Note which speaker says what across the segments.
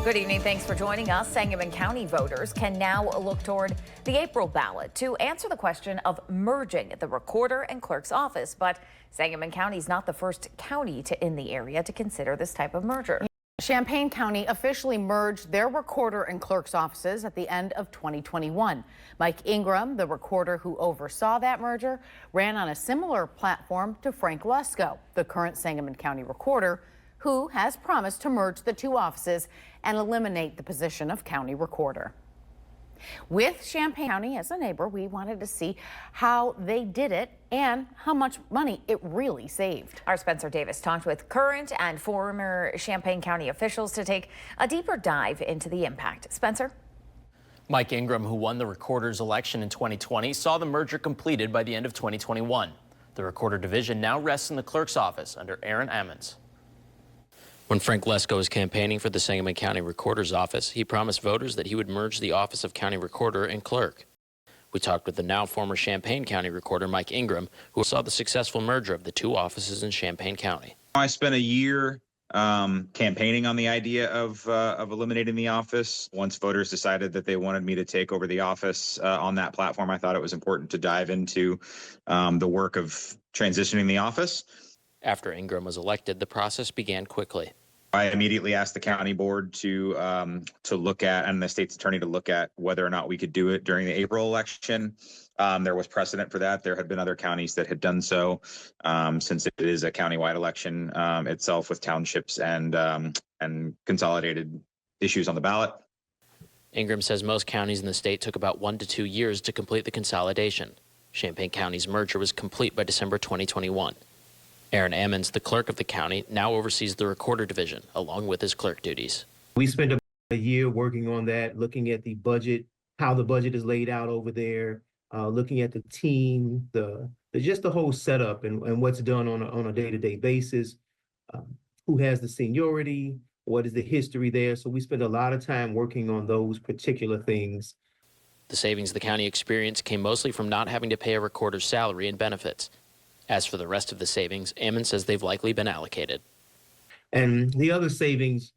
Speaker 1: Good evening. Thanks for joining us. Sangamon County voters can now look toward the April ballot to answer the question of merging the recorder and clerk's office. But Sangamon County is not the first county in the area to consider this type of merger.
Speaker 2: Champaign County officially merged their recorder and clerk's offices at the end of 2021. Mike Ingram, the recorder who oversaw that merger, ran on a similar platform to Frank Lesko, the current Sangamon County recorder, who has promised to merge the two offices and eliminate the position of county recorder. With Champaign County as a neighbor, we wanted to see how they did it and how much money it really saved.
Speaker 1: Our Spencer Davis talked with current and former Champaign County officials to take a deeper dive into the impact. Spencer?
Speaker 3: Mike Ingram, who won the recorder's election in 2020, saw the merger completed by the end of 2021. The recorder division now rests in the clerk's office under Aaron Ammons. When Frank Lesko was campaigning for the Sangamon County Recorder's office, he promised voters that he would merge the office of County Recorder and Clerk. We talked with the now former Champaign County Recorder, Mike Ingram, who saw the successful merger of the two offices in Champaign County.
Speaker 4: I spent a year campaigning on the idea of eliminating the office. Once voters decided that they wanted me to take over the office on that platform, I thought it was important to dive into the work of transitioning the office.
Speaker 3: After Ingram was elected, the process began quickly.
Speaker 4: I immediately asked the county board to look at, and the state's attorney to look at, whether or not we could do it during the April election. There was precedent for that. There had been other counties that had done so, since it is a countywide election itself, with townships and consolidated issues on the ballot.
Speaker 3: Ingram says most counties in the state took about 1 to 2 years to complete the consolidation. Champaign County's merger was complete by December 2021. Aaron Ammons, the clerk of the county, now oversees the recorder division, along with his clerk duties.
Speaker 5: We spent about a year working on that, looking at the budget, how the budget is laid out over there, looking at the team, just the whole setup and what's done on a day-to-day basis, who has the seniority, what is the history there. So we spent a lot of time working on those particular things.
Speaker 3: The savings the county experienced came mostly from not having to pay a recorder's salary and benefits. As for the rest of the savings, Ammons says they've likely been allocated.
Speaker 5: And the other savings,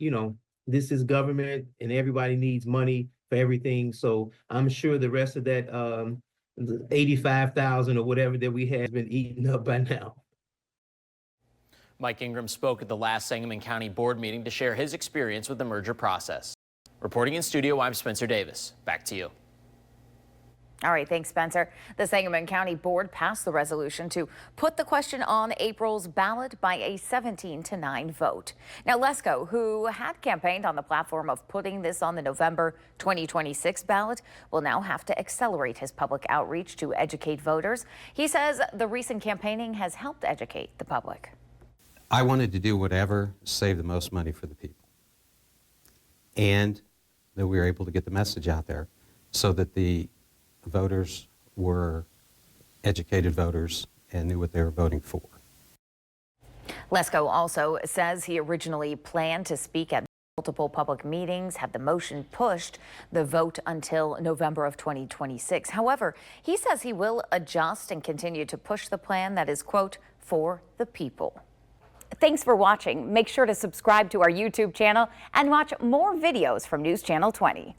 Speaker 5: this is government and everybody needs money for everything. So I'm sure the rest of that the 85,000 or whatever that we have has been eaten up by now.
Speaker 3: Mike Ingram spoke at the last Sangamon County board meeting to share his experience with the merger process. Reporting in studio, I'm Spencer Davis. Back to you.
Speaker 1: All right, thanks, Spencer. The Sangamon County Board passed the resolution to put the question on April's ballot by a 17-9 vote. Now, Lesko, who had campaigned on the platform of putting this on the November 2026 ballot, will now have to accelerate his public outreach to educate voters. He says the recent campaigning has helped educate the public.
Speaker 6: I wanted to do whatever saved the most money for the people, and that we were able to get the message out there so that the voters were educated voters and knew what they were voting for.
Speaker 1: Lesko also says he originally planned to speak at multiple public meetings, had the motion pushed the vote until November of 2026. However, he says he will adjust and continue to push the plan that is, quote, for the people. Thanks for watching. Make sure to subscribe to our YouTube channel and watch more videos from News Channel 20.